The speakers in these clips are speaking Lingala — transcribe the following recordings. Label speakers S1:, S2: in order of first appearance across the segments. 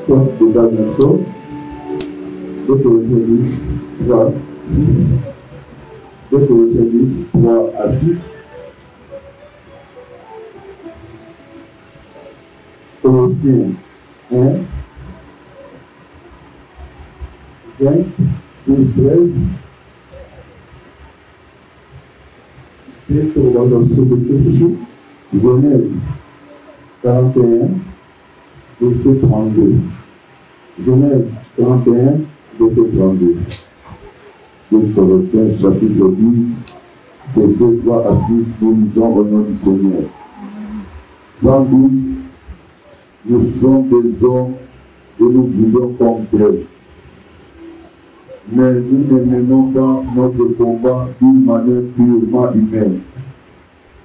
S1: poste de base d'info. 2 Corinthiens 10, 3, 6. 2 Corinthiens 10, 3 à 6. Colossiens 1, 20, 12, 13. Genèse 41, verset 32. Genèse 41, verset 32.
S2: Donc, Colossiens chapitre 10, verset 3 à 6, nous lisons au nom du Seigneur. Sans doute, nous sommes des hommes et nous vivons comme tels. Mais nous ne menons pas notre combat d'une manière purement humaine.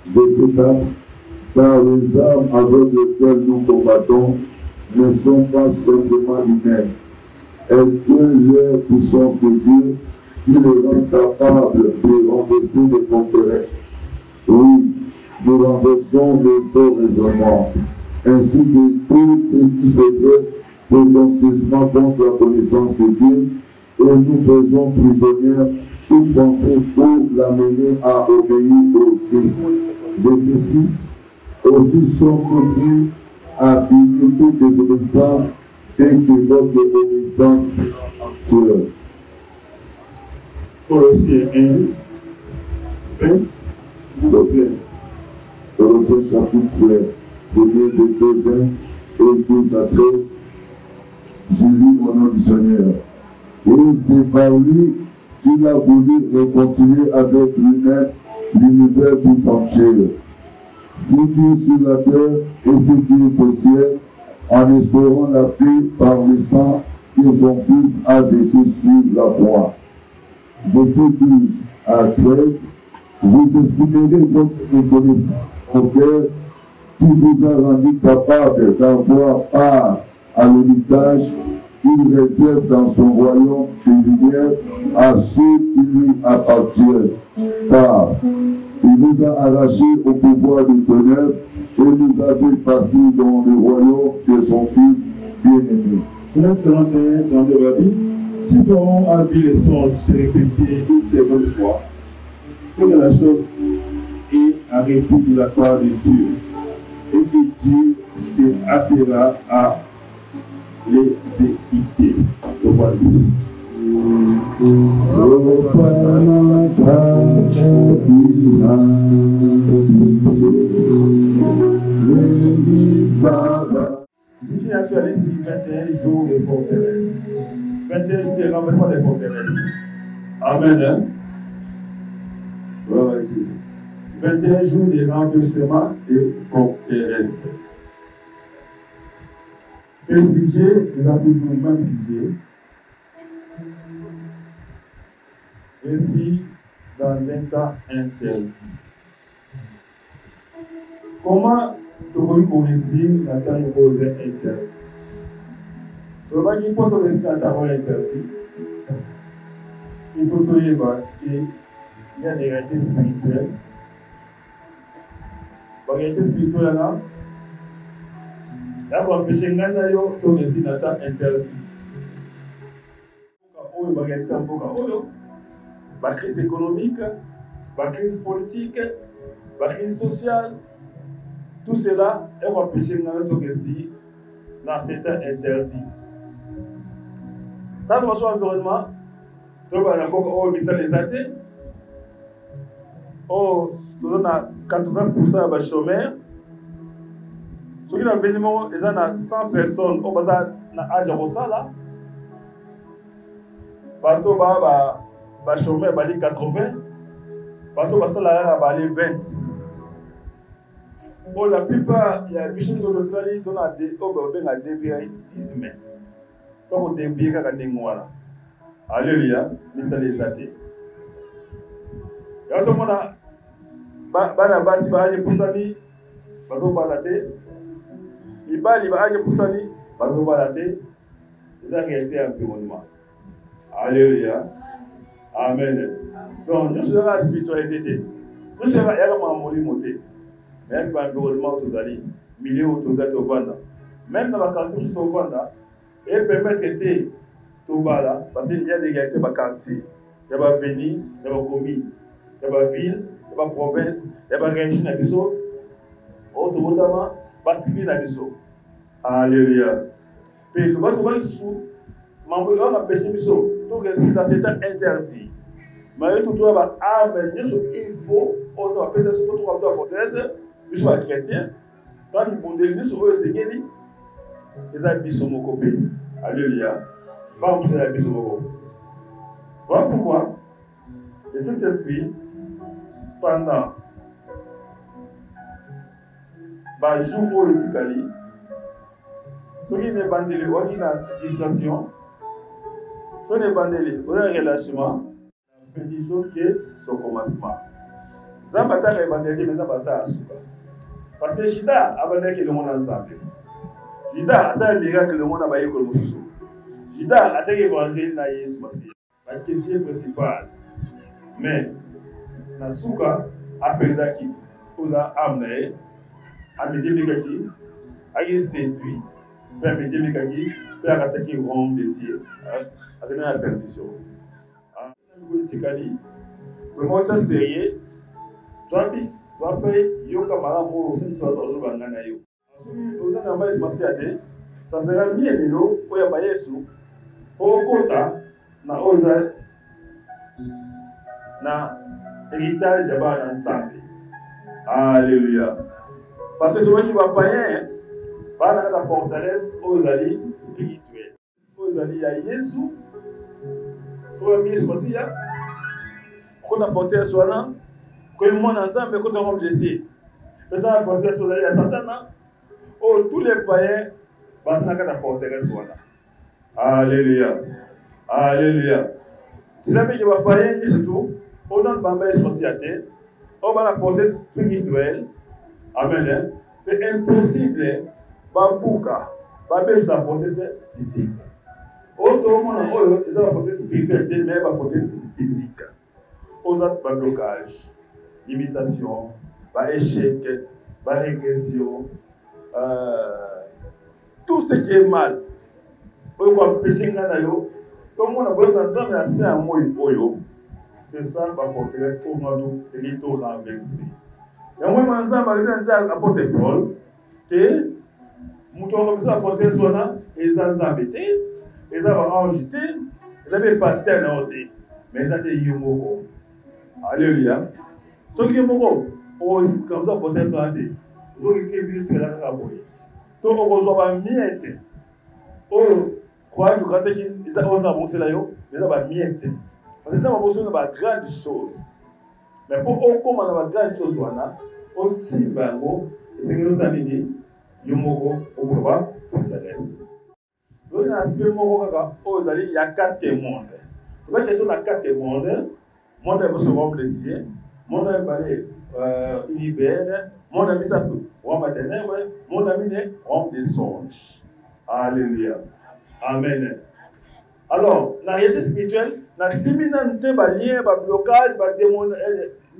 S2: Verset 4. Car les armes avec lesquelles nous combattons ne sont pas simplement humaines. Elles tiennent leur puissance de Dieu qui les rend capables de renverser les conquérants. Oui, nous renversons les faux raisonnements, ainsi que tout ce qui se dresse potentieusement contre la connaissance de Dieu, et nous faisons prisonnière toute pensée pour l'amener à obéir au Christ. Verset 6. Aussi sommes-nous pris à punir toute désobéissance dès que votre obéissance tire.
S1: Colossiens 1, 20, 12, 13.
S2: Colossiens chapitre 1, verset 20 et 12 à 13. Je lis au nom du Seigneur. Et c'est par lui qu'il a voulu réconcilier avec lui-même l'univers tout entier. Ce qui est sur la terre et ce qui est au ciel, en espérant la paix par le sang que son Fils a versé sur la croix. Verset 12 à 13, vous exprimerez votre reconnaissance au Père qui vous a rendu capable d'avoir part à l'héritage qu'il réserve dans son royaume de lumière à ceux qui lui appartiennent. Car il nous a arrachés au pouvoir des ténèbres et nous a fait passer dans le royaume de son Fils bien-aimé.
S1: Genèse 41, dans le Rabbi, si Pharaon a vu les songes se répéter une seconde fois, c'est que la chose est arrêtée de la part de Dieu et que Dieu s'appellera à les équiter. Donc voilà ici. Si j'actualise 21 jours de forteresse, 21 jours de renversement des forteresses. Amen. Hein? Voilà, 21 jours de renversement des forteresses. Le sujet, nous avons toujours le même sujet. Ainsi, dans un temps interdit. Comment tu réussir dans un temps interdit? Tu vas dire pour te réussir dans un temps interdit. Il faut te dire qu'il y a des réalités spirituelles. Les réalités spirituelles là, là, on peut chercher tu réussir dans un temps interdit. La crise économique, la crise politique, la crise sociale, tout cela est empêché de nous réussir dans certains interdits. Dans notre environnement, tu vas encore les athées. Oh, nous avons 80% de chômeurs. Ce qui est l'événement, il y a 100 personnes au bazar dans l'âge de Rosa. Bateau va chômeur va 80, bateau va salaire va 20. Pour la plupart, il y a des gens qui ont des 10 mai. Comme on débire à des mois. Alléluia, mais ça les a été. Il y a tout le monde qui va aller pour ça, il va aller il va aller pour ça, il va aller c'est la réalité environnement. Alléluia. Amen. Donc, nous serons la spiritualité. Nous serons également molimité. Même dans l'environnement où vous allez, milieu où vous êtes au Vanda. Même dans la culture où vous êtes au Vanda, et permettre de tout bas là, parce qu'il y a des égalités dans le quartier. Il y a des avenue, il y a des communes, il y a des villes, il y a des provinces, il y a des régions dans les autres, autrement, des dans les autres. Alléluia. Puis le bâtiment sous, on a péché tout c'est interdit. Mais tout le monde a il faut, on a péché tout le monde a forteresse, je suis chrétien. Quand ils vont devenir sur eux, c'est qu'ils les habits sur mon côté. Alléluia. Pas vous les habits sur mon côté. Voilà pourquoi le Saint-Esprit, pendant le jour où il est calé, ce qui est bandé, on a la distraction, ce qui est bandé, on a le relâchement, on fait des choses qui sont au commencement. Zambata est bandé, mais Zambata a souffert. Parce que Jida a bandé que le monde ensemble. Jida a ça un miracle que le monde a baillé comme Moussou. Jida a été évangile dans Jésus Massi. La question principale. Mais, Nasuka a perdu qui pour amener à Médémekaki, à y séduire, à Médémekaki, à attaquer le grand désir, à donner la perdition. Le monde est sérieux. Toi, yoka malamu aussi sur le bangana yo. On a pas essentiel. Ça sera mieux de l'eau pour y avoir Yesu. Au kota na oza na héritage de bas ensemble. Alléluia. Parce que toi qui vas païen, va dans la forteresse aux alliés spirituels. Aux alliés à Yesu. Pour mieux aussi là. Quand la forteresse soit là. Que le monde ensemble, quand on va blesser. Maintenant, la forteresse sur la Satan, tous les païens vont s'en la forteresse sur là. Alléluia. Alléluia. Si la vie va païen, surtout, on a une société, on va la forteresse spirituelle. Amen. C'est impossible. Bambouka, Babel sa forteresse physique. Autrement, on a la forteresse spirituelle, mais la forteresse physique. On a un blocage. Limitation, échec, régression, tout ce qui est mal. Pourquoi péché tout le monde a besoin d'entendre assez un mot c'est ça la forteresse au monde, c'est les taux renversés. Et moi, je vais dire à l'apôtre Paul que nous avons besoin de la forteresse et ils ont embêté, ils ont enregistré, ils avaient passé à l'ordre, mais ils ont dit Yumoko. Alléluia. Ce qui est bon, comme ça, pour être santé, vous avez vu que la caboye. Tout le monde va miette. Croyez que quand ils ont avancé là, ils vont miette. Parce que ça va besoin de grandes choses. Mais pour comment on a grandes choses, aussi, c'est que nous avons dit, Yomoko, au pouvoir, forteresse. Donc, dans l'aspect Moko, il y a 4 mondes. Vous voyez qu'il y a 4 mondes. Monde est souvent blessé. Mon ami libère, mon ami ça tout. Mon ami est homme de songe. Alléluia. Amen. Alors, la réalité spirituelle, la séminalité, lien, blocage, démon.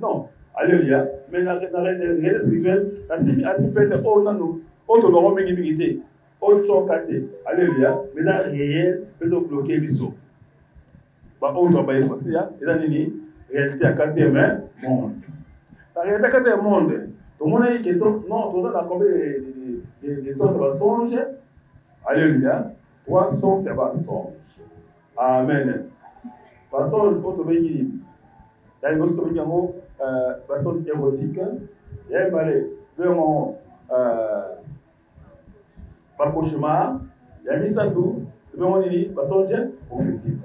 S1: Non. Alléluia. Mais la réalité spirituelle, la séminalité, on a nous, on doit avoir une humilité. On doit cater. Alléluia. Mais la réelle, ils ont bloqué les sauts. On doit pas y faire ça. Et là, réalité à 4 monde. La réalité à 4 monde. Tout le monde a dit que non, tout le monde a compris des sortes de songes. Alléluia. 3 sortes de songes. Amen. La songe, il faut il y a une chose qui est songe érotique. Il y a vraiment pas cauchemar. Il y a mis ça tout. On dit la songe prophétique.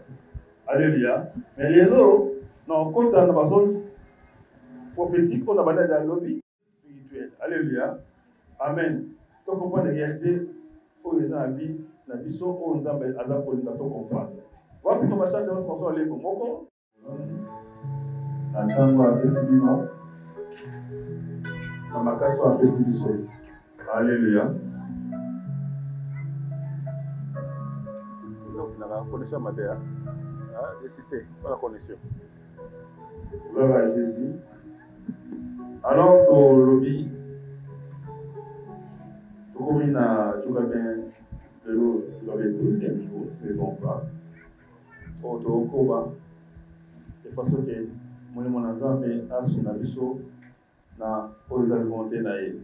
S1: Alléluia. Mais les autres, non, quand on a une songe prophétique, on a parlé d'un lobby spirituel. Alléluia. Amen. Donc, on comprend la réalité pour les gens à vie, la vision, on nous a pour nous comprendre. Voilà pour nous, machin, nous sommes allés pour Moko. Attends, à Pessibino. À Makasso, à Pessibiso. Alléluia. Donc, on a la connexion matérielle. Résister à la connexion. Gloire à Jésus. Alors, pour le lobby, tout comme il a tout bien de l'eau. dans le 12e jour, si je ne me trompe pas, au Tokoba, de façon que mon Nzambe a son abisso na aux alimentés naïe.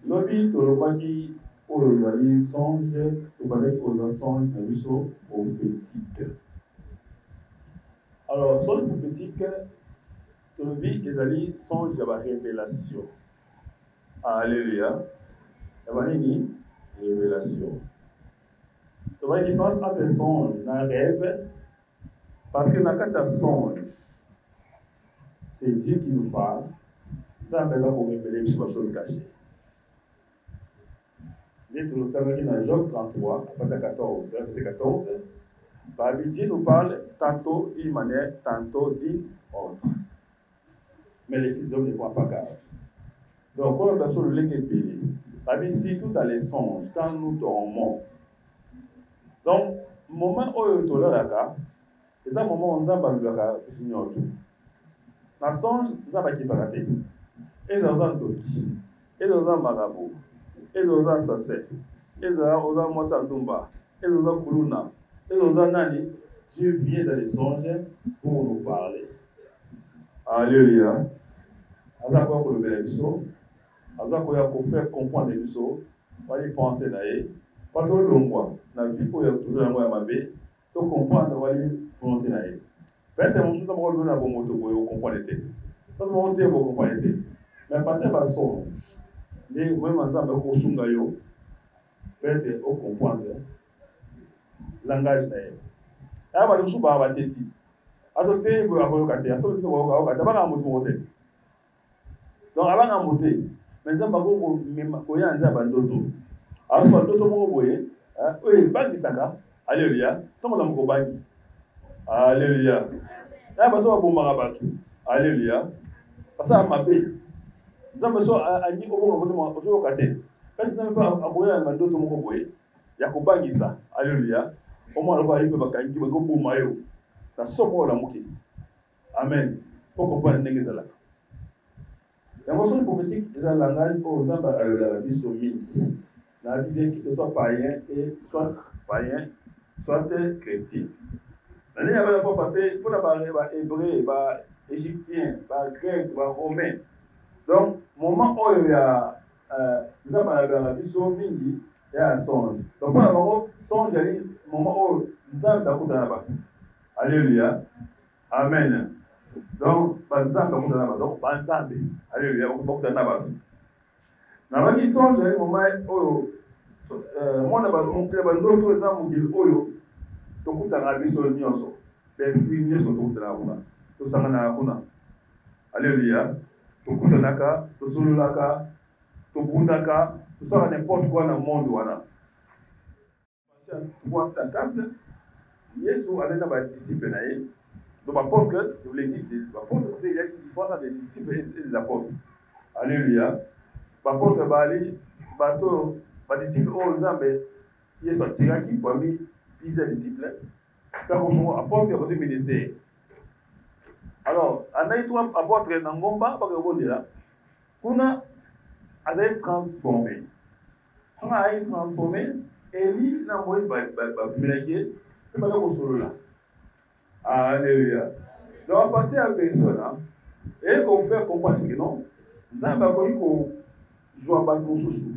S1: L'objet de l'obaki aux alliés songe, aux songes nabisso prophétique. Alors, sur le prophétique, l'objet des alliés songe à la révélation. Alléluia. Il y a une révélation. Il y a une différence entre songe et rêve, parce que dans le songe, c'est Dieu qui nous parle. Ça a besoin pour révéler sur la chose cachée. Dieu nous parle dans Job 33, à partir de 14, verset 14. Dieu nous parle tantôt d'une manière, tantôt d'une autre. Mais les fils d'hommes ne voient pas grave. Donc, quand on a sur le lait qui est payé, surtout dans les songes, quand nous dormons. Donc, le moment où on est là, c'est un moment où on a besoin de tout. Dans le songe, nous avons qui paraît. Et dans un doki, et dans un marabout, et dans un sachet, et dans un moissandumba, et dans un kuluna, et dans un nani, Dieu vient dans les songes pour nous parler. Alléluia. Aza quoi pour le bénéfice, aza quoi pour faire comprendre les choses, on va y penser d'ailleurs. Pas trop long, la vie pour y toujours la ma vie, tout comprendre, on va y volonté d'ailleurs. Peut-être que nous sommes dans la bonne moto pour comprendre les thèmes. Parce que nous devons comprendre les thèmes. Mais pas de songe. Les mêmes ensemble pour Sungayo, peut-être au comprendre langage d'ailleurs. Ah, bah, nous sommes à la tête. Adopter, vous avez regardé, à tout le monde, vous avez regardé, vous avez regardé. Donc, avant de monter, mais ça, vous avez un zabandoto. Alors, soit tout le monde, vous voyez, oui, banque Saka, alléluia, tout le monde a banque. Alléluia. Là, vous avez un bon marabat. Alléluia. Parce que ça m'a payé. Nous avons besoin de dire au moment où vous avez quand vous n'avez pas envoyé un mandat, il y a un banque ça. Alléluia. Au moins, on va aller à Kanki, on va go mayo. Ça sort la moquée. Amen. Pour comprendre les choses là. La mention prophétique est un langage aux hommes à la vie sur mille. La Bible qui soit païen et soit païen, soit chrétien. L'année avait la fois passée, pour la parler, hébreu, égyptien, grec, romain. Donc, moment où il y a les hommes à la vie sur mille, il y a un songe. Donc, pour la moment, songe, il y a un moment où les hommes d'Akout dans la bas. Alléluia. Amen. Donc, par exemple, donc, par exemple, alléluia, beaucoup de nabat. Dans la question, j'ai un moment où, moi, mon club, d'autres exemples, dit, oh, tout le monde a vu sur le nyonso. L'esprit n'y est sur tout le monde. Tout ça, on a. Alléluia. Tout le monde a ka, tout le monde a ka, tout le monde a ka, tout ça, n'importe quoi dans le monde, voilà. Trois, quatre, Yesu a des disciples. Donc, apôtre, je vous l'ai dit, l'apôtre, c'est il y a une différence entre les disciples et les apôtres. Alléluia. L'apôtre va aller, les disciples, aux hommes, ils sont tirés parmi plusieurs disciples. Car au apôtre, il y a aussi ministère. Alors, on a eu trois apôtres dans Ngomba, parce que vous dites là, on a été transformé. On a été transformé, et lui, dans Moïse, va mélanger, il va aller solo là. Alléluia. Donc, à partir de personne, et qu'on fait comprendre que non, nous avons connu qu'on joue à battre nos sous.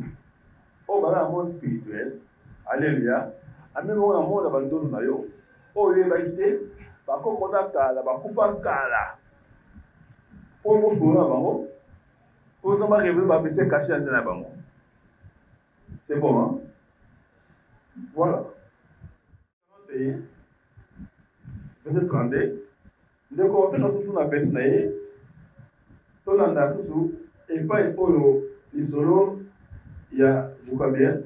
S1: Au bas d'un monde spirituel, alléluia. À même moment, on a abandonné nos yo. Oh, il va quitter, par contre, on a kala, par contre, kala. Pour nous sauver avant, pour nous arriver, on va baisser caché en avant. C'est bon, hein? Voilà. Verset 32. De côté, nous sommes dans personne, tout le monde a sous, et pas pour le solo, il y a, je crois bien,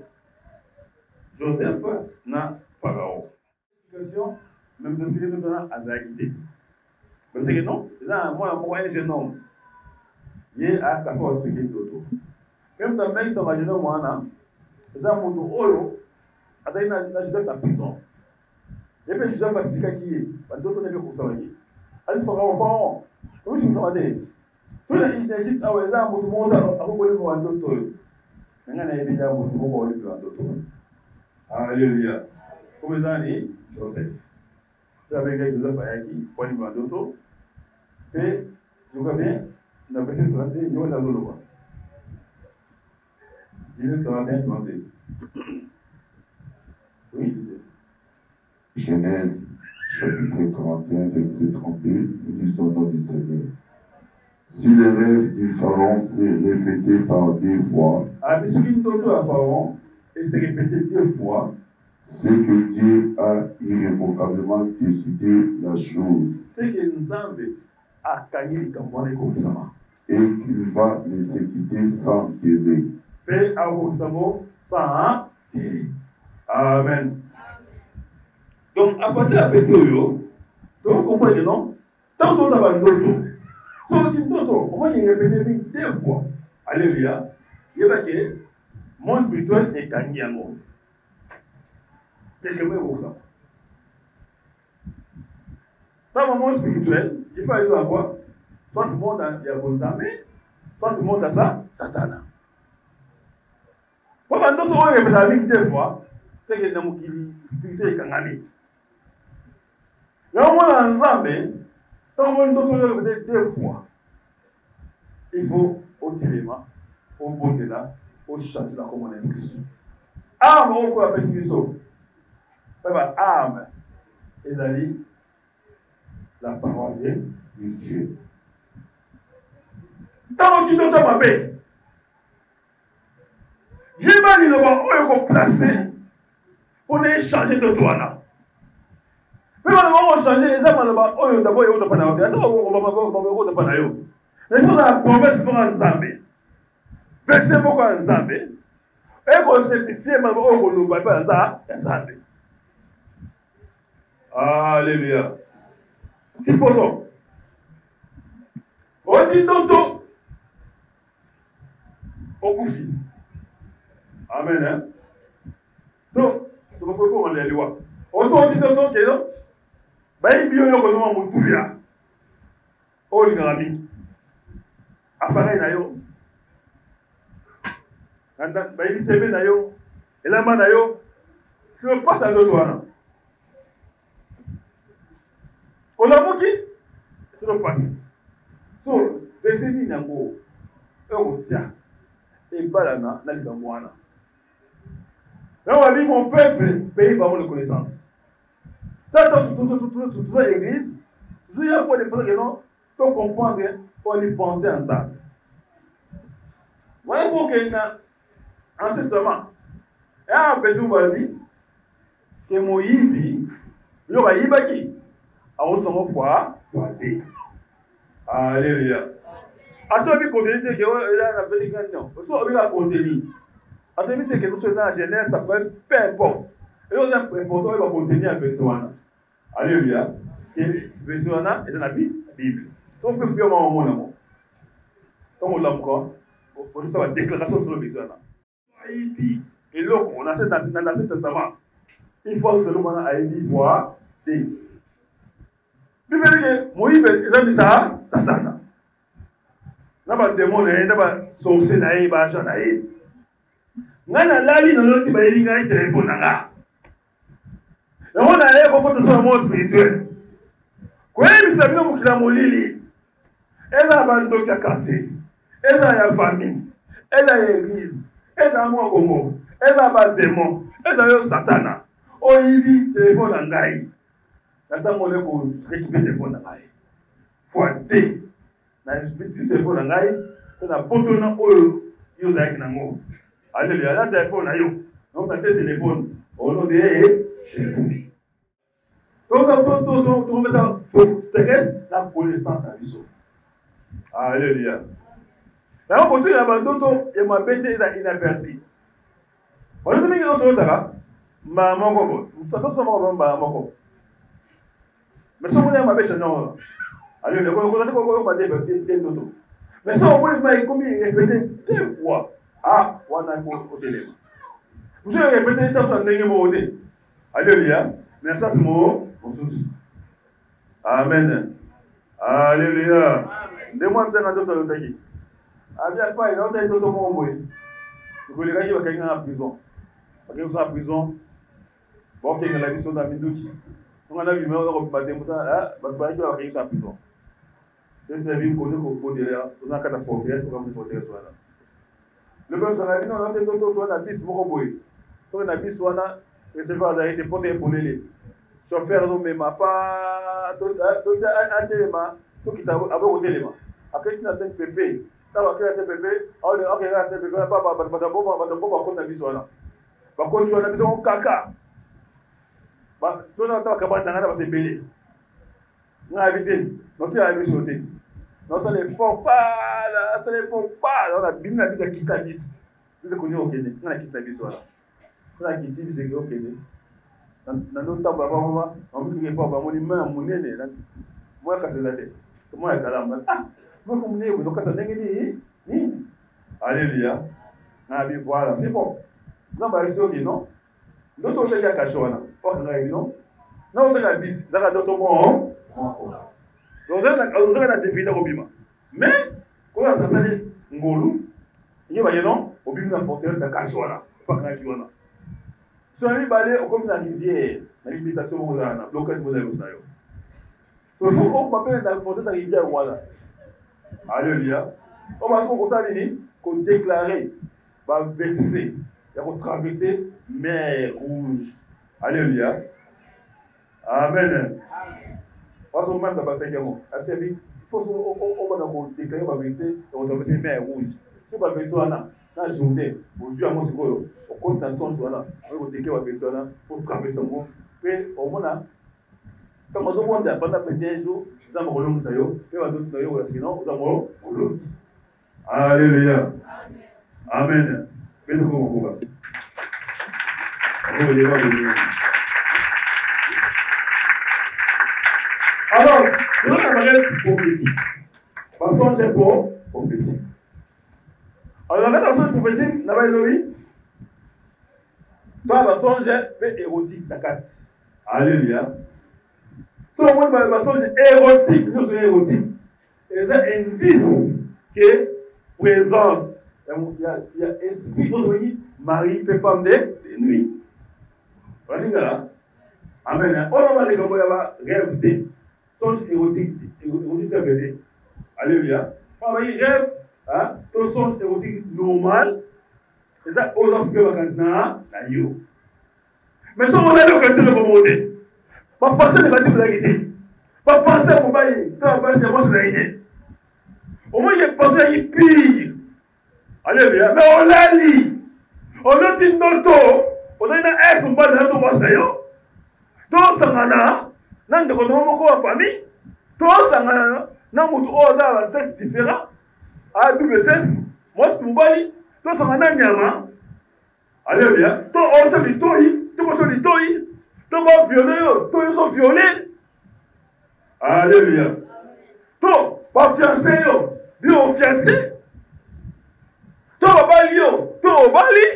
S1: Joseph, na Pharaon. Même de ce que nous donnons à Zagité. Parce que non, là, moi, un jeune homme, il est à 14 expliquer d'autres. Même dans le mec, ça m'a dit, moi, là, mon dos, à ça, il a Joseph en prison. Et puis, Joseph va expliquer qui est. D'autres ne peuvent pas savoir. Allez, c'est pas Pharaon. Oui, je vous en dis. Tout l'Égypte, à exemple, tout le monde a beaucoup de monde d'autres. Maintenant, il y a des gens qui ont beaucoup de monde d'autres. Alléluia. Comme ça, dit Joseph. Tu avais gagné Joseph à Yaki, pour aller voir d'autres. Et, je vois bien, on a peut-être planté, il y a un azolo. Genèse 41, 32. Oui,
S2: Genèse, chapitre 41, verset 32, nous disons au nom du Seigneur. Si le rêve du Pharaon s'est répété par 2 fois,
S1: mais ce qui nous donne à Pharaon, et s'est répété 2 fois,
S2: c'est que Dieu a irrévocablement décidé la chose.
S1: C'est que Nzambe a gagné le campagne comme ça.
S2: Et qu'il va l'exécuter sans délai.
S1: Paix à Oksamo sans délai. Amen. Donc, à partir de PCO, vous comprenez, non? Tant qu'on a d'autres, au moins il répété 2 fois. Alléluia. Il va que mon spirituel est gagné à moi. Quelques mots pour ça. Dans mon monde spirituel, il faut aller à quoi? Soit tout le monde a Gonzame, soit tout le monde a ça, Satan. Pendant d'autres mots, il y a 2 fois, c'est que dans mon spirituel est gagné. Là, on a un Zambé, tant qu'on doit le 2 fois. Il faut au téléma, au bon de là, au changer la commande inscription. Arme, on peut appeler inscription. Arme, et d'aller la parole de Dieu. Tant que tu dois m'appeler, je vais aller le placer pour échanger de toi là. Mais on va changer les âmes là-bas. Oh, d'abord, il y a pas d'argent. Attends, on va pas d'ailleurs. Mais nous, la promesse pour un Zambé. Verset pour un Zambé. Et qu'on certifie, mais on ne va pas un Zambé. Alléluia. Supposons. On dit donc, on couche. Amen. Hein? Donc, tu vas faire comment les lois. On dit donc, que non? Il y a un peu de temps. Oh, il y a un peu. Appareil na yo. Il TV na yo. Elamba na yo. Si on passe à l'autre one. On a moqué. Si on passe. So, verset ni nango. On tient. Et balana na likamwana. Là on va dire mon peuple paye par mon connaissance. Toute l'église, il y a pas de personnes qui non, pour comprendre, pour y penser en ça. Voilà il faut qu'il y ait un enseignement. Et un person va dire que Moïse, il y aura Ibaki. À on s'en fois, alléluia. À toi, il continue que il a un petit gagnant. Parce qu'il a contenu. À toi, il que nous sommes dans la jeunesse, ça peut peu importe. Et on a important, il va contenir un besoin. Alléluia. Et besoin est dans la Bible. Donc, on peut faire un moment. Comme on l'a encore, on a une déclaration sur le besoin. Et là, on a cette testament. Il faut que le monde ait dit voir des. Bible dit que Moïse, il a dit ça, Satan. N'a pas de démon, n'a pas de sorcier, n'a pas de gens. N'a pas de l'autre qui va y aller téléphone. Et on a l'air beaucoup de son monde spirituel. Quand il s'est mis au Kilamolili, elle a abandonné la quartier, elle a la famille, elle a l'église, elle a moi Gomo, elle a pas de démon, elle a le Satana. Oh, il dit téléphone en gaï. N'attends pas pour récupérer le téléphone en gaï. Fois D. Dans le petit téléphone en gaï, c'est un poteau dans le yo zaïk nango. Alléluia, là téléphone à yo. Donc, tu téléphone au nom de Jésus. Donc, tu restes la connaissance à l'issue. Alléluia. Là, on continue à abandonner et m'a bêté inaperçu. On a dit que nous avons maman Gogo. Nous sommes maman. Mais si on a ma bêche, non. Alléluia. On a dit que nous avons mais si on a répété 2 fois. Ah, on a au téléphone. Vous avez répété 2 fois. Alléluia. Mais ça, c'est mon. Amen. Alléluia. Demande ça dans d'autres pays. Aviez pas, il y a d'autres mots. Vous voulez dire qu'il y a quelqu'un en prison. Quelqu'un en prison, Bon, qui est la mission d'Amidoki. On a vu, mais on a vu, on a vu, c'est servir pour nous pour dire, on a qu'à la progrès, on va vous porter sur là. Le peuple s'en a dit, non, on a fait d'autres, on a 10 moroboués. On a 10, on a réservé à l'arrêt de porter pour les chauffeurs, non, mais ma pas, tout ça, un élément, tout qui t'a abordé au téléma. Après, tu as 5 pp. Ça va créer 5 pp. On a créé 5 pp. On a vu ça. Par contre, on a vu ça caca. Tout le monde a capable de te bélir. On a évité. Donc, tu as vu sauter. Non, ça ne faut pas, là, ça ne faut pas. On a bien la vie de Kitabis. Vous avez connu au Kenya. On a Kitabis, voilà. On a Kitabis, c'est au Kenya. Dans notre temps, on ne peut pas avoir mon main, mon nez. Moi, quand c'est la tête. Moi, je suis là. Ah, moi, comme nez, donc, ça n'est pas ni. Alléluia. Voilà, c'est bon. Non, bah, c'est ok, non? D'autres choses, il y a quelque chose, non? Non, on a bis. Là, d'autres mots, donc, on a défini au bima. Mais, quand ça s'est ngolu, il y a non, au bima porteur, ça cache là. Pas quand il y en a. Si on est balé, on comme la rivière, la limitation, on a un blocage, vous avez vu ça. Donc, on m'appelle dans le porteur, ça rivière, voilà. Alléluia. On va se qu'on déclarer, va verser, et qu'on traverser mer rouge. Alléluia. Amen. Parce que même dans le 5e mois, il faut qu'on déclare va verser et on traverser mer rouge. Si on va verser dans la journée, aujourd'hui à mon secours, on compte dans son jour là, on va déclarer va verser là pour traverser le monde. Puis au moins là, comme on demande pendant 21 jours, nous avons relou ça yo, puis on va d'autres yo sinon nous avons relou. Alléluia. Amen. Mais nous comment on va passer. Alors, nous avons un prophétique. Parce qu'on sait quoi prophétique. Alors, la façon prophétique, nous avons dit, toi, la façon érotique, d'accord. Alléluia. Si on voit la façon érotique, nous sommes érotiques. Et c'est un indice que présence. Il y a esprit, on dit, Marie peut femme de nuit. On dit là. Amen. On va dire comment il y a rêve. Songe érotique, érotique c'est vrai. Alléluia. On va dire rêve, ton songe érotique normal, c'est ça, aux enfants de vacances, là, yo. Mais si on a le quartier de monter, on va passer le quartier de la guidée. On va passer à mon bail, on va passer à mon bail. Au moins, il y a passé à une pire. Alléluia. Mais on l'a dit. On a dit notre, on a dit un ex, on va dire notre wassayo. Tout ça, nan de kono ko famille to sanga na mutu oza la sexe différent a double sexe moi c'est mbali to sanga na nyama alléluia to o to litoi to ba violer to yo violer alléluia to ba fiancé yo bio fiancé to ba lio to bali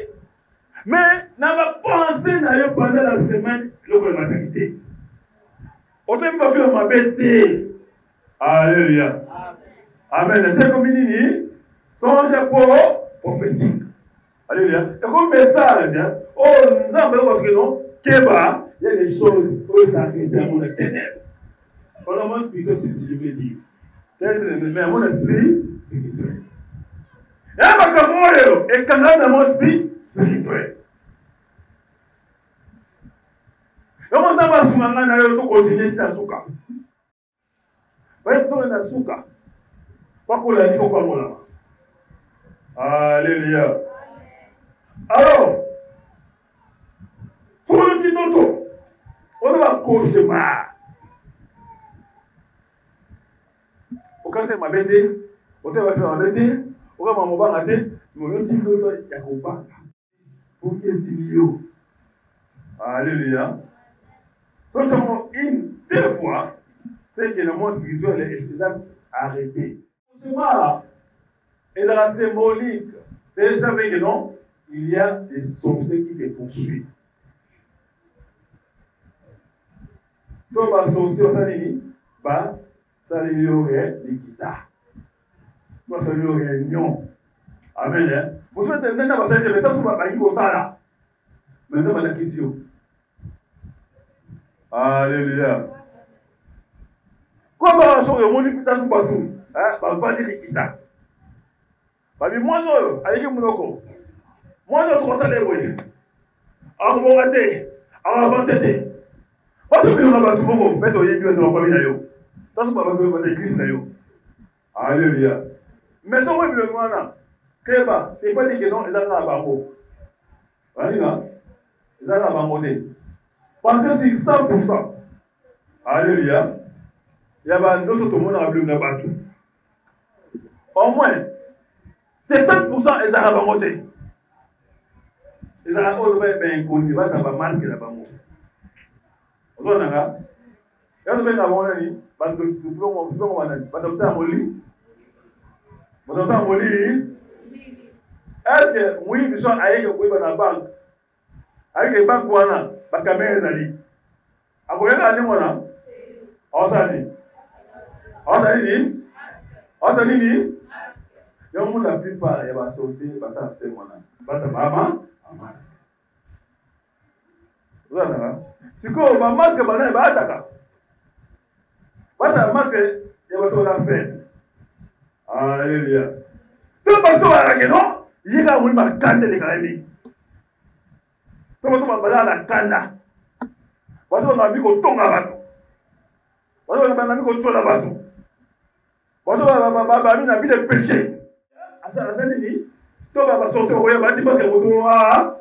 S1: mais n'a pas pensé na yo pendant la semaine le maternité. On ne peut pas faire ma bête. Alléluia. Amen. C'est comme il dit, songe pour prophétique. Alléluia. Et comme message, oh, nous avons vu non, Kéba, il y a des choses où ça arrive dans mon ténèbres. Pendant mon spirituel, je veux dire. Mais mon esprit spirituel. Et quand même, mon esprit spirituel. Comment ça va se maintenir pour continuer à souka? Souka. Pas qu'on l'a dit au Cameroun. Alléluia. Alors, pour le petit noto, on va cauchemar. Au cas où ma bête, on va faire ma bête, on va m'en rater, mais on dit que il y a combat. Pour qu'il y ait alléluia. Donc, deux fois, c'est que le monde spirituel est arrêté. Et dans la symbolique, c'est déjà que non, il y a des sorciers qui te poursuivent. Donc, ma sorcier, ça lui aurait des guitares. Ça lui aurait un lion. Amen. Vous faites maintenant, vous savez, mais ça, c'est pas là. Mais ça, c'est la question. Alléluia. Comment on se remonte plus tard sur bateau? Bah, pas dire qu'il t'a. Bah, mais moi, non, avec mon loco. Moi, non, comment ça les voyez? Alors, bon, raté. Alors, avancez. Parce que nous avons tout le monde. Mais on y est dans la famille. Ça, c'est pas parce que vous êtes Christ. Alléluia. Mais si on veut le voir, c'est pas dit que non, ils ont la banco. Alléluia. Ils ont la banco. Parce que c'est 100%. Alléluia. Il y a d'autres tout le monde a vu le bateau. Au moins, 70% ils ont la banco. Ils ont la banco. Ils ont la masque la banco. Vous avez la est-ce que oui, nous sommes avec la banque? Avec les banques, la caméra est allée. Après, on s'en dit. La plupart, il y a des choses qui sont maman, en masque. Vous avez si vous avez un masque, vous avez un masque. Vous avez un masque, vous avez un peine. Alléluia. Tout le monde a dit non. Il y a un peu de cande de carrément. Tout le monde a la cande. Vous avez un ami qui tombe à bateau. Vous avez un ami qui tombe à bateau. Vous avez un ami qui péché. À ça, il dit tout le monde a sorti au royaume. Il dit parce que vous avez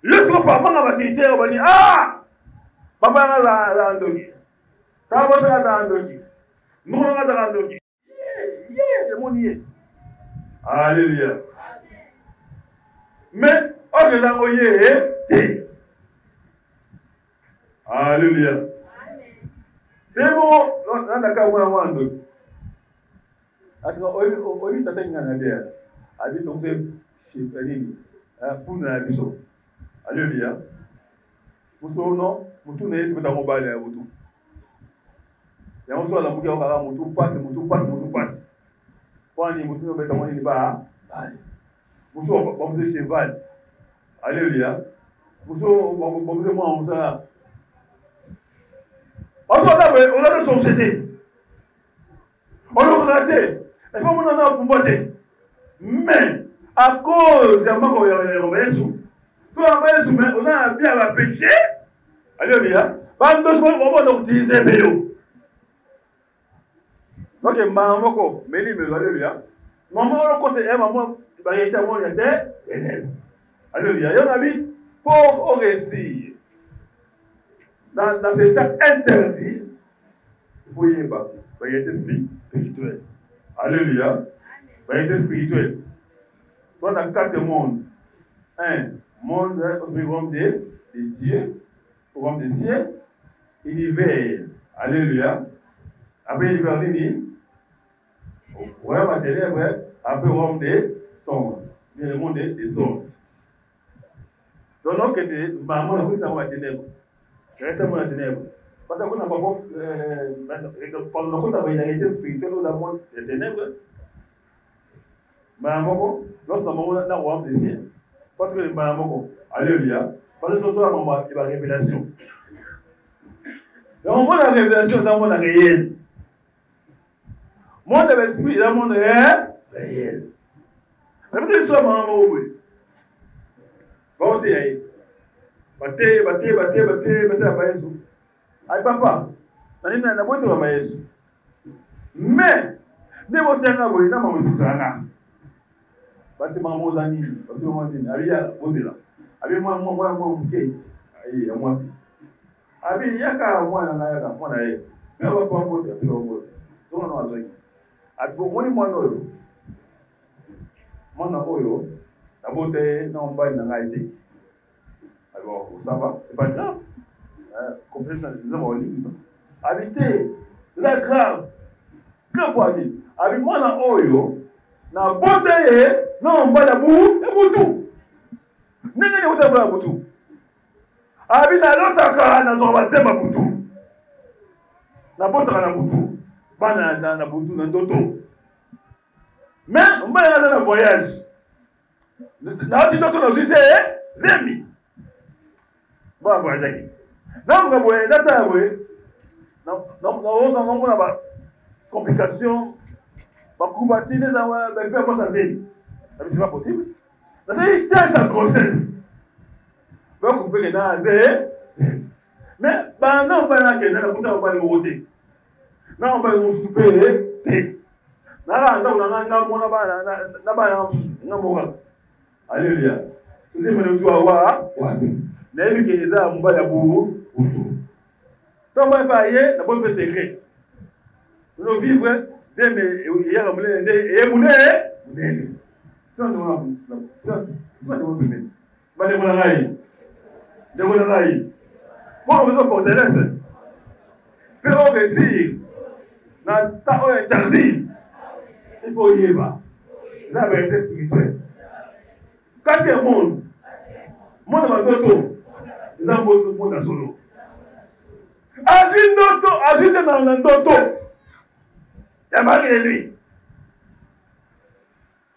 S1: laisse-moi pas moi la vérité, on va dire ah papa la ndoki papa ça la ndoki nous on a la ndoki le monde y est. Alléluia. Mais on les a envoyés. Alléluia. C'est bon, on a qu'à voir un ndoki parce que au lieu d'attendre un guerre a dit donc c'est pour la biso. Alléluia. Vous non, vous tournez tout dans mon balai à vous tout. Et on soit la boucle à mon tout passe. Quand on dit vous mettez mon bas, vous soit bon de cheval. Alléluia. Vous soit bon de moi on ça. On a son société. On a raté. Et comme on a pour monter. Mais à cause de moi on va sous. On a bien péché. Alléluia. Donc, maman, alléluia. Maman, maman, alléluia. Il y en a mis pour réussir. Dans cet état interdit, il faut y aller. Variété spirituelle. Alléluia. Variété spirituelle. Dans le 4 mondes. 1. Monde au royaume des dieux, au royaume des cieux, univers. Alléluia. Après l'univers divin, au royaume à ténèbres, après le royaume des songes. Le monde des songes. Donc, maman, on a dans la ténèbre. Reste dans la ténèbre. Parce qu'on n'a pas pendant qu'on a une réalité spirituelle dans le monde des ténèbres. Maman, lorsqu'on a dans le royaume des cieux, parce que maman, alléluia, parce que surtout à un moment, il y a la révélation. Dans le monde de la révélation, dans le monde réel. Le monde de l'esprit, dans le monde réel. Mais peut-être que ce soit maman, oui. Battez, aïe papa, mais, ne vous tenez pas, vous n'avez pas parce que maman vous a dit, parce que maman dit, allez, posez là. Allez, moi, ok. Allez, moi aussi. Allez, il y a qu'à moi, on a eu. Mais on va pas voter, on va voter. Donc, on a besoin. Allez, moi, non, la beauté, non, pas une réalité. Alors, ça va, c'est pas grave. Complètement, nous avons lu ça. Habitez, c'est grave. Que quoi dire? Avec moi, dans Oyo, na beauté, non, pas la boue, et boutou. N'est-ce pas la boutou? Avec la l'autre cas, nous avons passé ma boutou. Na beauté, na boutou. Pas na boutou, na doto. Mais, on va aller dans le voyage. Na dit que nous disons, Zemi. Ba ba jaki. Na nga boye data boye. Na ba complication. Ba combattre les awa ba faire quoi ça c'est pas possible. C'est sa grossesse. Donc on peut que dans mais non pas que dans pas le côté. Non pas le souper. Alléluia. C'est me tu awa. Na bi ke za mba ya bu. Donc moi pas na bon peu secret. Nous vivre c'est mais il y a comme et mouné. Ça on besoin forteresse. Puis on réussit. Dans ta interdit. Il faut y aller. La vérité spirituelle. Quand il y a un monde, monde va d'auto. Ils ont beaucoup de monde à solo. Agis dans l'auto. Il y a marqué de lui.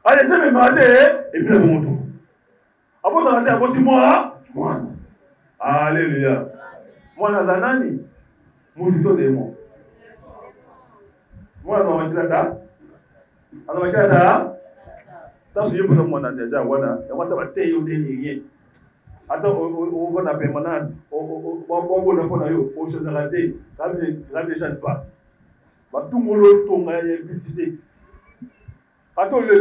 S1: Allez, c'est me demander, et puis mon tour. Après, on a dit, moi. Alléluia. Moi, Nazanani, mon tuto démon. Moi, dans ma classe, tant que je peux me déjà, voilà, et moi, ça va t'aider au dernier. Attends, on va la permanence, on va la faire, on se rater, ça ne change pas. Tout le monde tombe à l'électricité. Attends, le dit,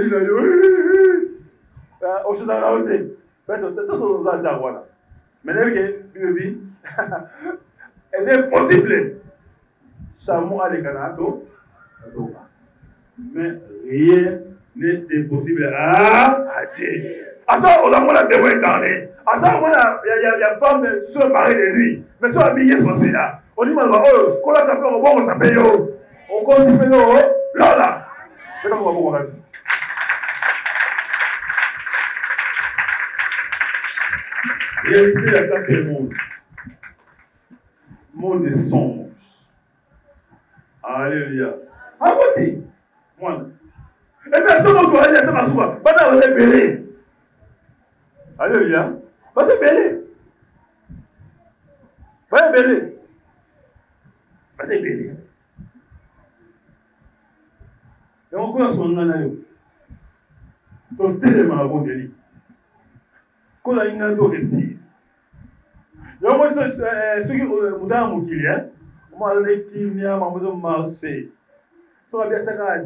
S1: on se rater. C'est tout ça, ça, voilà. Mais là, c'est possible. Chamou a les canatos, mais rien n'est impossible à Dieu. Attends, on a mon témoin incarné. Attends, il y a femme qui sont mariées de lui, mais sont habillées sur là. On dit, oh, quand on s'appelle, on s'appelle, on continue, là. C'est comme on va voir. Réalité, il y a quatre mondes. Monde des songes. Alléluia. Ah, bon, moi. Et bien, tout le monde doit aller à ma soie. Maintenant, vous êtes belé. Alléluia. Vous êtes belé. Vous êtes belé. Vous êtes belé. Et on commence à en aller. Donc, tellement bon délit. Quand on a une autre ici. Donc, moi, ceux qui ont un mot, moi, les qui viennent, moi, je marcher. Tu vas bien savoir,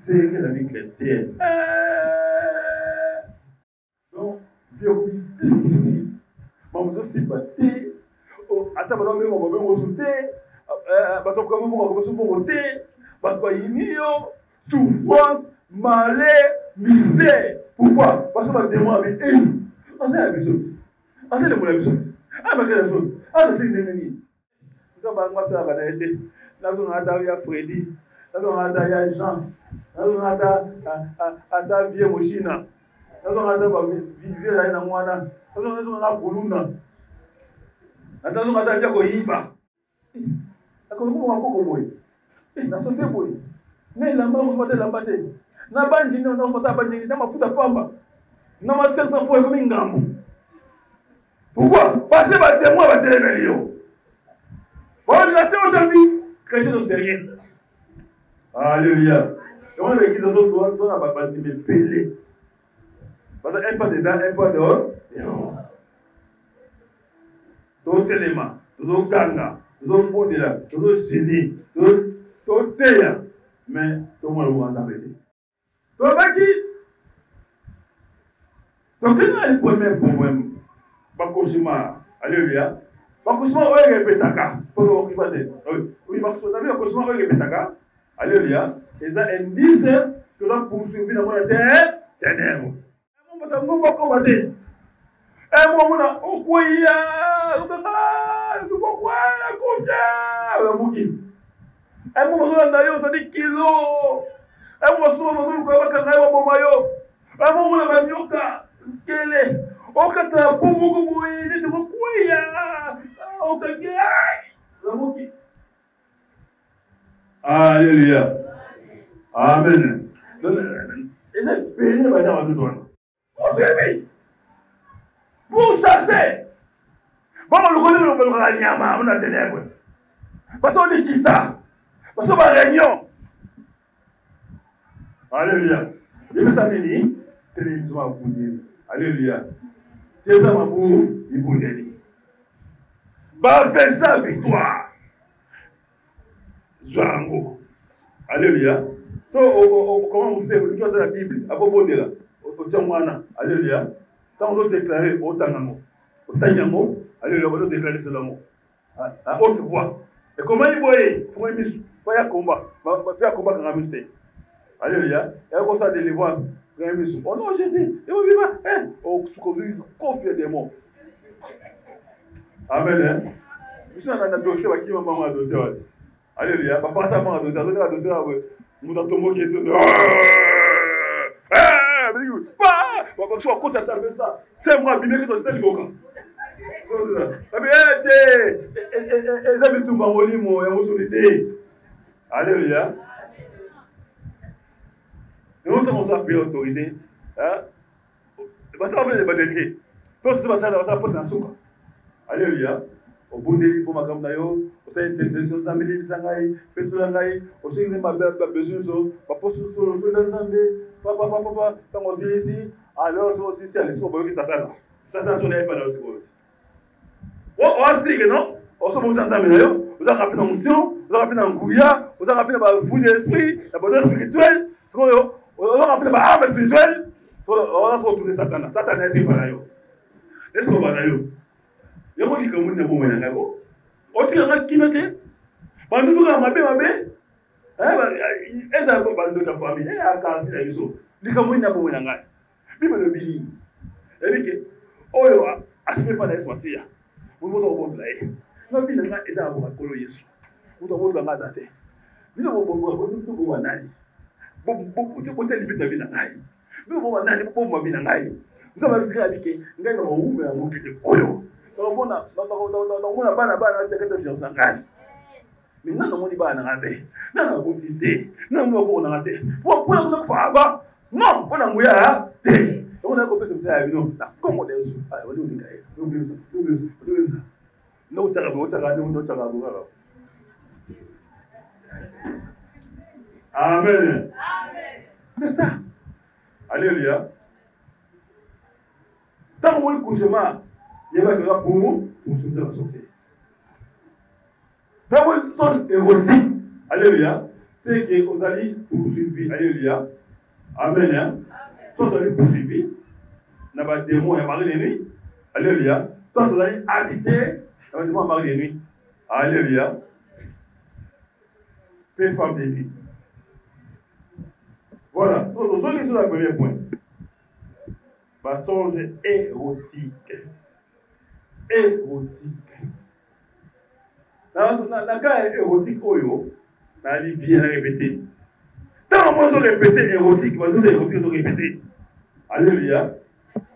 S1: c'est que la vie chrétienne. Donc, Dieu est difficile. Moi, je suis battu. Attends, je vais me sauter. Je vais me sauter. Souffrance, malheur, misère. Pourquoi? Parce que je demande, on sait la chose. On sait la chose. On sait la chose. On sait la chose. Nous avons été. Nous avons Freddy. Nous avons Jean. Nous avons vieux Moshina. Nous avons vieux Laïna. Nous avons Boluna. Nous avons Koyiba. Nous avons Koboy. Nous avons Koboy. Mais la main, vous la batte. Na bandi no na fota bandi na mafuta pamba. Na ma 500 fois comme ngambo. Pourquoi? Parce que ba témoin ba télémelio. Bon, la témoin aujourd'hui, chrétien au sérieux. Alléluia. Et on les qui sont doit ba bandi me pelé. Parce que un pas dedans, un pas dehors. Tout élément, tout ganga, tout podela, tout génie, tout teya. Mais tout le monde va s'arrêter. Donc, il y a le premier problème. Bakoshima, alléluia. Bakoshima, oui, répétaka. Oui, Bakoshima, répétaka. Alléluia. Et ça indique que l'on poursuit dans la terre, ténèbres. Nous va combattre. Et moi, on a un moment ça dit kilo. Un moment on va kanga wa mayo. Un moment on va nyoka skele. O kata pumu kubuyi ni se kuya. O kanga. La muki. Alléluia. Amen. Et là béni va dans le don. On fait pour chasser. Bon, le gouvernement va le nyama, on a ténèbres. Parce qu'on est quitta. Parce qu'on va réunion. Alléluia. Il me semble que télévision a boudé. Alléluia. Télévision a boudé. Bah, fais ça, victoire. Zouango. Alléluia. Comment vous faites dans la Bible? À propos de là. Au Tchouana. Alléluia. Quand on doit déclarer au Tangango. Au Tangango. Alléluia. On doit déclarer ce mot. À haute voix. Et comment il voyait? Il faut un combat. Il faut un combat quand on a alléluia. Et à cause de la délivrance. Oh non, Jésus. Il va vivre. Oh, ce qu'on veut, confie des mots. Amen. Je suis dans un dossier qui m'a maman dossier. Alléluia. Papa, ça m'a dossier. L'autre dossier, nous avons tombé qui est sur le. Quand tu as compté ça, c'est moi, bien que tu as dit. Alléluia. Nous sommes en autorité. Ça va être décret. Tout ça va poser un souk. Alléluia. Au bout des pour ma campagne d'ailleurs, au sein de ces sessions samedi, sangai, pétulangai, au sein de ma besoin so, papa sur le samedi, papa, quand on dit ici, alors c'est aussi c'est les choses que Satan. Satan sonne pas dans le second. On sait que non, on se pose en d'ailleurs, vous avez rappelé dans l'onction, vous avez rappelé dans le gouya, vous avez rappelé dans vous d'esprit, la bonne spirituelle, vous avez rappelé dans l'arme spirituelle, on va se retrouver Satan. Satan est pas là. Est-ce qu'on va là? Il y a des gens qui ont été là. On tient un qui mette. Pendant que ma bébé, elle a pas de la famille. Elle a 40 ans. Les gens qui ont été là. Bible le bini. Elle dit que, oh, aspect pas d'essentiel. Vous devez vous là. Nous vivons dans l'état de la colonisation. Vous devez vous dans la zate. Vous devez vous dans la beaucoup de côté limite de la vie dans la vie. Nous devons aller pour ma vie dans la vie. Vous avez vu que nous avons eu un mot qui est oyo. Dans le bana c'est que je s'engage. Mais non, on dit pas en raté. Non, on dit non, on a raté. Pourquoi on va pas? Non, on a mouillard. On a compris comme ça, non. Comment on est sous? Ah, on dit ça. Non, ça va. Amen. C'est ça. Alléluia. Tant qu'on est couchement, il y a besoin pour soutenir la sorcière. Tant qu'on est érotique, alléluia, c'est que vous allez poursuivre, alléluia. Amen. Quand vous allez poursuivre, n'a pas de démon, il y a marre de nuit, alléluia. Quand vous allez habiter, il y a marre de nuit, alléluia. Paix femme de nuit. Voilà, sur le premier point. Mensonge érotique. Dans le cas érotique, on a bien répété. Tant qu'on peut répéter érotique, on va érotique répéter. Alléluia.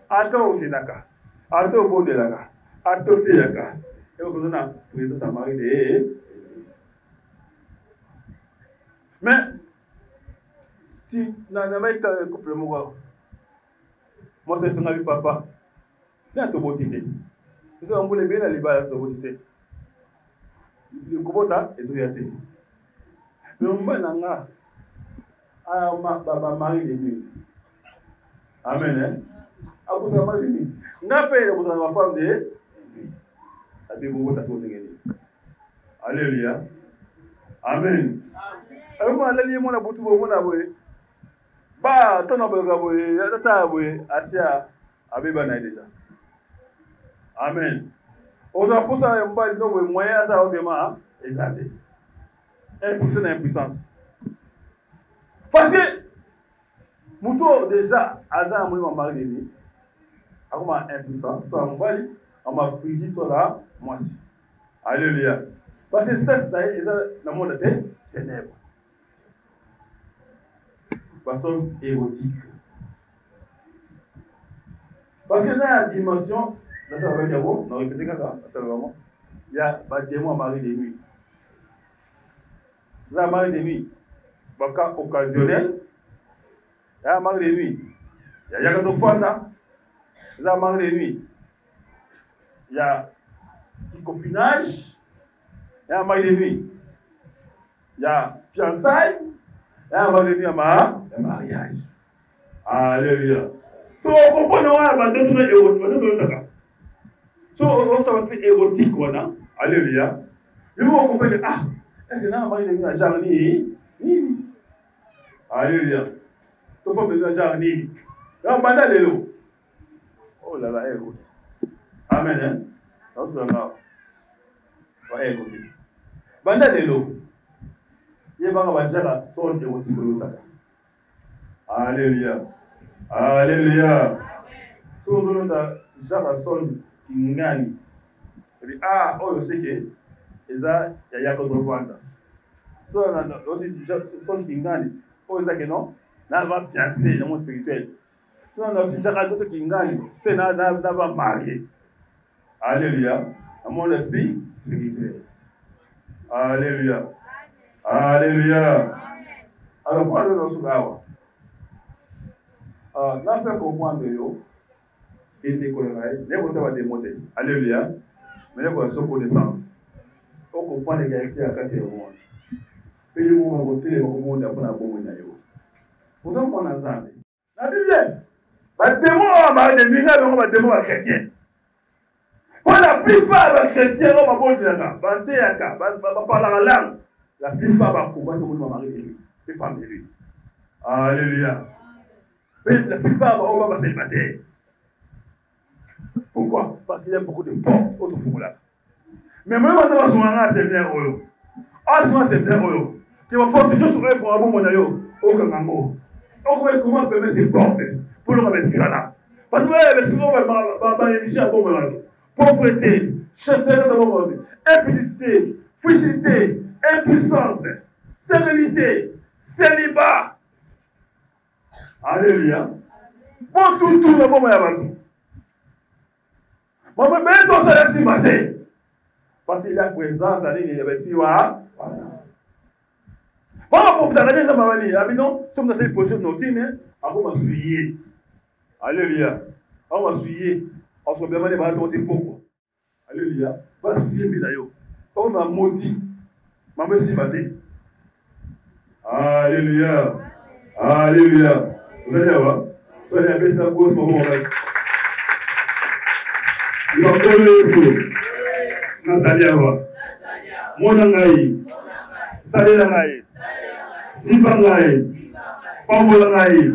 S1: Attends au Sénaka. Attends au bon de la gare. Attends au Théaka. Et on a pris ça, ça m'arrive. Mais, si on n'a pas été couple, moi, c'est son avis, papa. Il y a une beauté. C'est un boulot bien à l'ébal de beauté. Le Kubota est orienté. Mais on va n'a pas mari de nuit. Amen. À vous, ça m'a dit. On a fait pour la femme de nuit. À des beaux à son dégât. Alléluia. Amen. Alors, moi, l'allié, mon aboutou, mon aboué. Bah, ton aboué, aboué, Asia, Abébana déjà. Amen. On a pour ça un bal de moyens à autrement, exact. Impuissance d'impuissance. Parce que, Mouto déjà, Azar m'a marié de nuit. Comment impuissant, soit en bal, on m'a frigé, soit là, moi aussi. Alléluia. Parce que ça, c'est dans le monde des ténèbres. Façon érotique. Parce que dans la dimension, dans ça va dire bon, on répète ça, c'est vraiment. Il y a des démons à mari de nuit. Là, mari de nuit, dans cas occasionnel, il y a un mari de nuit. Il y a un fanda. Là, mari de nuit. Il y a copinage, il y a un mari de nuit. Il y a fiançailles, il y a un mari de nuit, il y a mariage. Alléluia. So, on comprend, on va abandonner l'érotique. So, on va faire érotique, alléluia. Mais vous comprenez, est-ce que là, un mari de nuit, il y a alléluia. Tout le monde besoin de jarni. Là, on va aller l'eau. Oh là là, écoute. Amen, hein? Non, c'est pas grave. Écoute. Banda de l'eau. Il y a pas de jarra, son de votre boulot. Alléluia. Alléluia. So, nous avons jarra, son qui gagne. Et puis, oh, je sais que, il y a contre Rwanda. So, on a son qui gagne. Oh, je sais que non. Là, on va fiancer dans le monde spirituel. Sinon, on a aussi chaque autre qui gagne. C'est là, on va marier. Alléluia. Dans mon esprit spirituel. Alléluia. Alléluia. Alors, pour aller dans ce cas-là, on a fait comprendre que et des collègues, les mots va démonter. Alléluia. Mais les mots sont connaissance. On comprend les gars qui ont à 4 mois. Puis, les mots vont voter les mots d'après la bonne année. Vous en prenez ensemble. La Bible, les démons de nuit, les démons chrétiens. Pour la plupart des chrétiens, on va parler en langue. La plupart va combattre le monde mari de lui, les femmes de lui. Alléluia. Mais la plupart on va célibataire. Pourquoi? Parce qu'il y a beaucoup de portes autour de là. Mais même quand on va se marier, c'est bien heureux. Souvent c'est bien heureux. Tu vas porter toujours sur eux pour un bon monayo. Aucun amour. Comment fermer ces portes pour le remercier là? Parce que souvent, on va rédiger à bon moment. Pauvreté, chasteté à bon moment, impudicité, frigidité, impuissance, stérilité, célibat. Alléluia. Bon, tout le bon moment. Bon, mais tout ça, c'est matin. Parce qu'il y a présence, il y a des voilà. Voilà pour vous donner ça, ma vie. Abinon, sommes dans cette position de nos teams, on va suyer. Alléluia. On va suyer. On se demande de monter beaucoup. Alléluia. On va suyer, mes aïeux. On va maudit. Maman, si maté. Alléluia. Alléluia. Vous allez voir. Vous allez avec la cause pour mon reste. Il va prendre les sous. Nazaliawa. Mon angaï. Salélangaï. Sibangaï, Pambolangaï,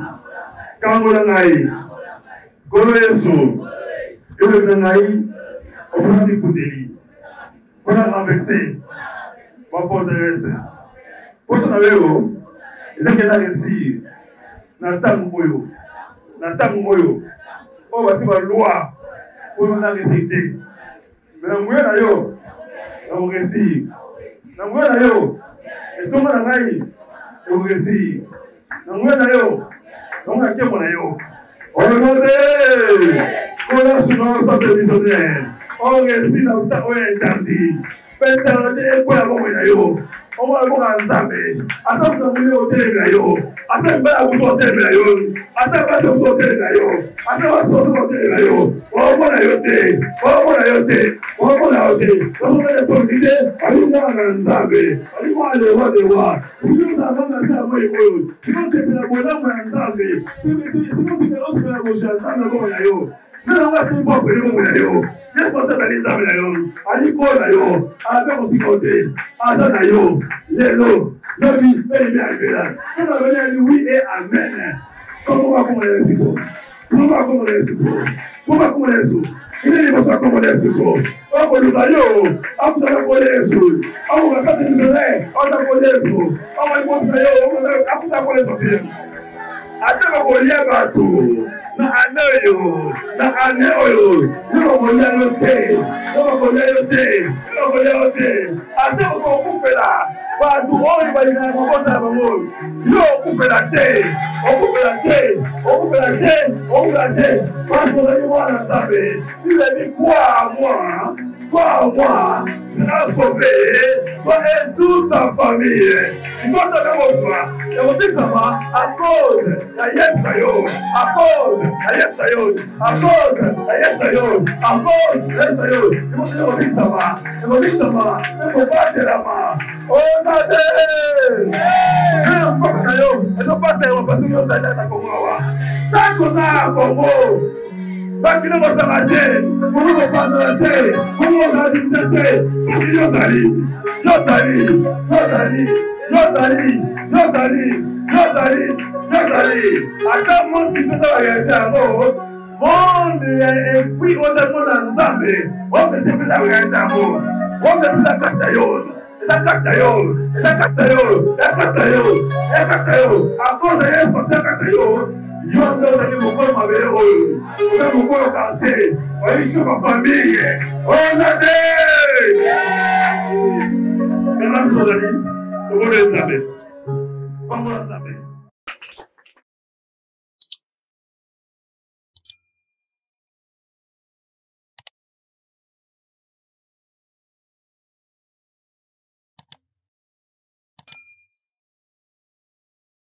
S1: Kangolangaï, Goloyesu, Elengaï, Obrani Koudeli, on a renversé, ma forteresse. Pour ce n'avez-vous, ils ont réussi, Natangoyo, on va faire la loi pour nous respecter. Mais nous avons réussi, nous avons et tout le monde a réussi. Nous réussi. Nous avons on a quel moyen? On a demandé. On a souvent sorti missionnaire. On réussit dans le temps où il est interdit. Peut-être quoi avant moyen? On va voir ensemble. Attends que nous au télégramme. Attends que nous au télégramme. Attends que nous au télégramme. Attends que nous au télégramme. On va la yoter. On va la yoter. On va la yoter. On va la yoter. Allez-moi ensemble. Allez-moi aller voir des voix. Si nous avons la salle, moi, si nous sommes la bonne ensemble. Si nous sommes la bonne ensemble, comment la yoter? Nous avons la bonne ensemble. Responsabilise ayo, aliko ayo, avec mon côté, azana yo, lelo, lobi, beli alvela. Nous avons dit oui et amen. Comment va commander ce soir? Comment va commander ce soir? Comment va commander ce soir? Il est libre de commander ce soir. On va nous dire, on va commander ce soir. On va faire des missionnaires, on va commander ce soir. On va montrer, on va commander ce soir. Attends, on va lire partout. Na aneyo, na aneyo, yo moya yote, yo moya yote, yo moya yote. Ate ko kufela, ba du oi ba ina ko bota ba mo. Yo kufela te, o kufela te, o kufela te, o kufela te. Parce que les gens le savent. Il a dit quoi à moi? Quoi à moi? Tu as sauvé. toi et toute ta famille. Il faut te voir. Et on dit ça va à cause de Yesayo, à cause de Yesayo, à cause de Yesayo, à cause de Yesayo. Il faut te dire ça va. Il faut dire ça va. Il faut pas te la main. On a dit. Et non pas te parce que nous sommes dans la Congo. Tant qu'on a Congo. Bakina Mosamate, Momo Mosamate, Momo Mosamate, Yosali, Yosali, Yosali, Yosali, Yosali, Yosali, Yosali. Attends, mon fils, ça va y être mon esprit, on est mon ensemble, on est sempre la réalité d'amour, on est la cataillon. La cataillon, la cataillon, la cataillon, la cataillon, à cause de la cataillon. Yo ndio ni mkono mabeo wewe mkono kaze waishi kwa familia ona de kama mzuri tuone zabe pamoja zabe